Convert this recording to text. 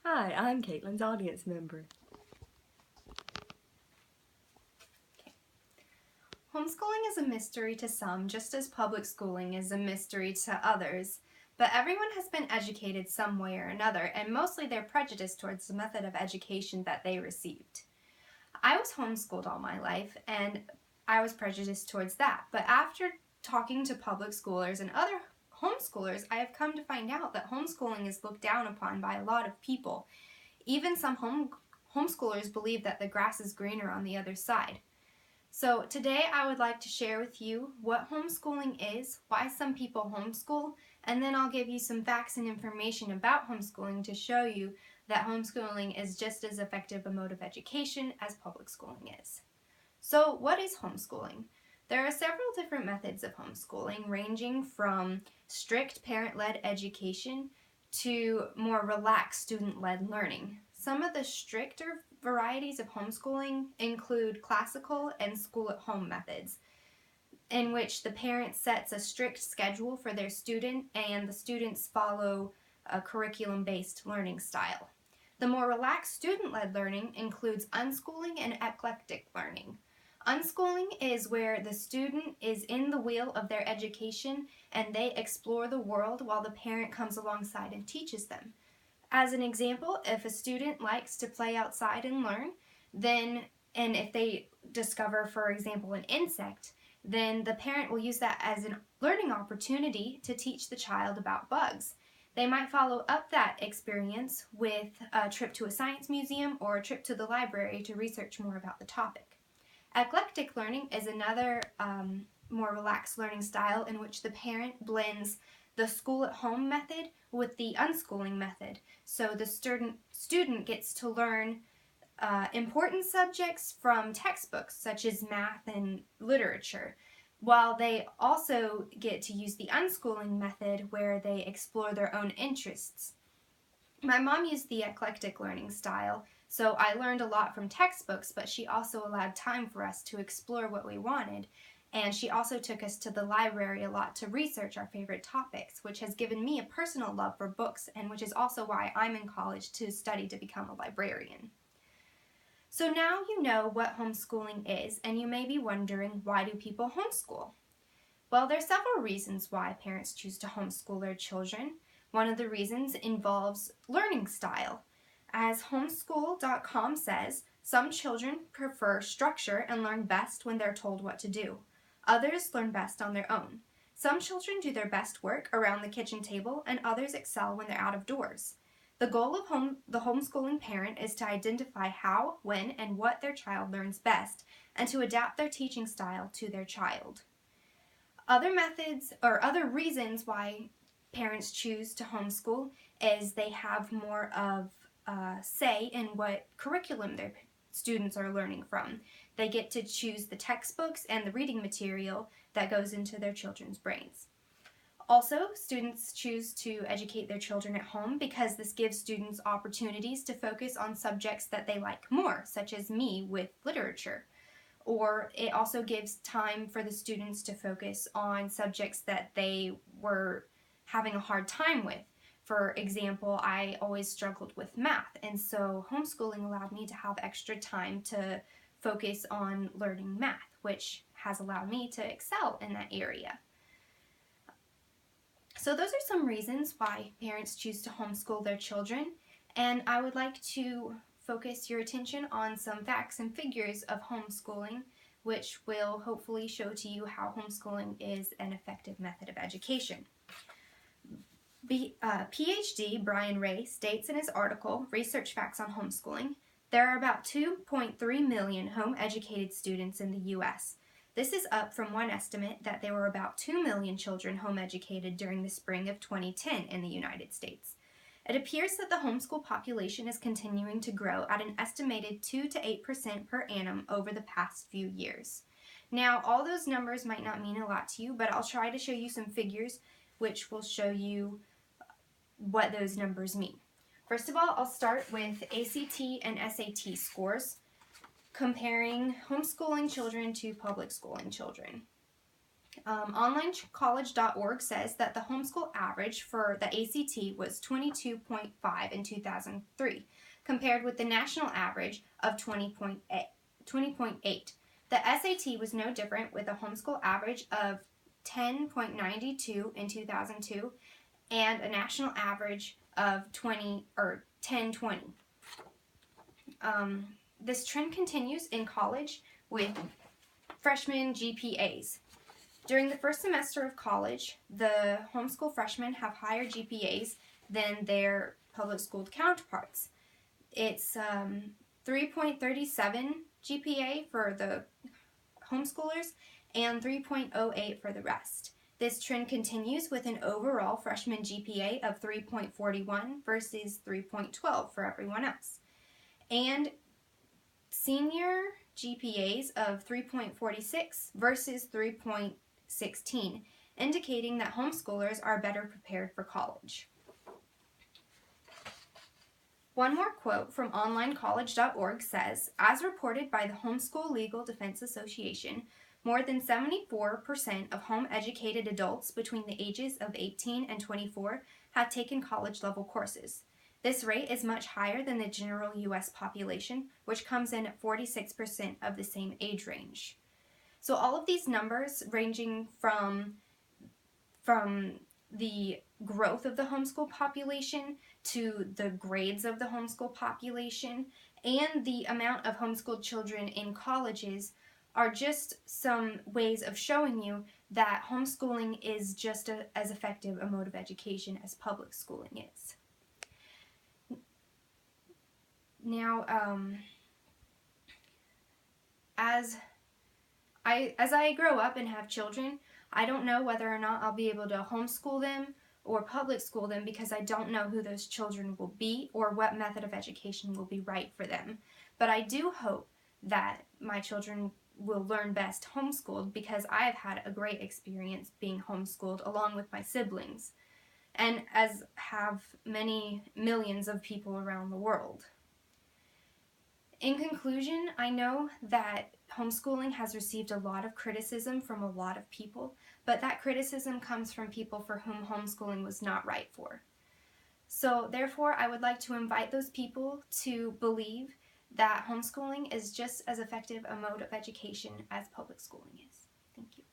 Hi, I'm Caitlin's audience member. Homeschooling is a mystery to some, just as public schooling is a mystery to others. But everyone has been educated some way or another, and mostly they're prejudiced towards the method of education that they received. I was homeschooled all my life, and I was prejudiced towards that. But after talking to public schoolers and other homeschoolers, I have come to find out that homeschooling is looked down upon by a lot of people. Even some homeschoolers believe that the grass is greener on the other side. So today I would like to share with you what homeschooling is, why some people homeschool, and then I'll give you some facts and information about homeschooling to show you that homeschooling is just as effective a mode of education as public schooling is. So what is homeschooling? There are several different methods of homeschooling, ranging from strict parent-led education to more relaxed student-led learning. Some of the stricter varieties of homeschooling include classical and school-at-home methods, in which the parent sets a strict schedule for their student and the students follow a curriculum-based learning style. The more relaxed student-led learning includes unschooling and eclectic learning. Unschooling is where the student is in the wheel of their education and they explore the world while the parent comes alongside and teaches them. As an example, if a student likes to play outside and learn, and if they discover, for example, an insect, then the parent will use that as a learning opportunity to teach the child about bugs. They might follow up that experience with a trip to a science museum or a trip to the library to research more about the topic. Eclectic learning is another more relaxed learning style in which the parent blends the school-at-home method with the unschooling method. So the student gets to learn important subjects from textbooks such as math and literature, while they also get to use the unschooling method where they explore their own interests. My mom used the eclectic learning style, so I learned a lot from textbooks, but she also allowed time for us to explore what we wanted. And she also took us to the library a lot to research our favorite topics, which has given me a personal love for books and which is also why I'm in college to study to become a librarian. So now you know what homeschooling is, and you may be wondering, why do people homeschool? Well, there are several reasons why parents choose to homeschool their children. One of the reasons involves learning style. As homeschool.com says, some children prefer structure and learn best when they're told what to do. Others learn best on their own. Some children do their best work around the kitchen table, and others excel when they're out of doors. The goal of the homeschooling parent is to identify how, when, and what their child learns best, and to adapt their teaching style to their child. Other methods or other reasons why parents choose to homeschool is they have more of a say in what curriculum their students are learning from. They get to choose the textbooks and the reading material that goes into their children's brains. Also, students choose to educate their children at home because this gives students opportunities to focus on subjects that they like more, such as me with literature. Or it also gives time for the students to focus on subjects that they were having a hard time with. For example, I always struggled with math, and so homeschooling allowed me to have extra time to focus on learning math, which has allowed me to excel in that area. So those are some reasons why parents choose to homeschool their children, and I would like to focus your attention on some facts and figures of homeschooling, which will hopefully show to you how homeschooling is an effective method of education. PhD Brian Ray states in his article, Research Facts on Homeschooling, there are about 2.3 million home-educated students in the U.S. This is up from one estimate that there were about 2 million children home-educated during the spring of 2010 in the United States. It appears that the homeschool population is continuing to grow at an estimated 2 to 8% per annum over the past few years. Now, all those numbers might not mean a lot to you, but I'll try to show you some figures which will show you what those numbers mean. First of all, I'll start with ACT and SAT scores, comparing homeschooling children to public schooling children. OnlineCollege.org says that the homeschool average for the ACT was 22.5 in 2003, compared with the national average of 20.8. The SAT was no different, with a homeschool average of 10.92 in 2002 and a national average of 10.20. This trend continues in college with freshman GPAs. During the first semester of college, the homeschool freshmen have higher GPAs than their public school counterparts. It's 3.37 GPA for the homeschoolers and 3.08 for the rest. This trend continues with an overall freshman GPA of 3.41 versus 3.12 for everyone else, and senior GPAs of 3.46 versus 3.16, indicating that homeschoolers are better prepared for college. One more quote from OnlineCollege.org says, as reported by the Homeschool Legal Defense Association, more than 74% of home-educated adults between the ages of 18 and 24 have taken college-level courses. This rate is much higher than the general U.S. population, which comes in at 46% of the same age range. So all of these numbers, ranging from the growth of the homeschool population to the grades of the homeschool population and the amount of homeschooled children in colleges, are just some ways of showing you that homeschooling is just as effective a mode of education as public schooling is. Now, as I grow up and have children, I don't know whether or not I'll be able to homeschool them or public school them, because I don't know who those children will be or what method of education will be right for them. But I do hope that my children will learn best homeschooled, because I have had a great experience being homeschooled along with my siblings, and as have many millions of people around the world. In conclusion, I know that homeschooling has received a lot of criticism from a lot of people, but that criticism comes from people for whom homeschooling was not right for. So therefore, I would like to invite those people to believe that homeschooling is just as effective a mode of education as public schooling is. Thank you.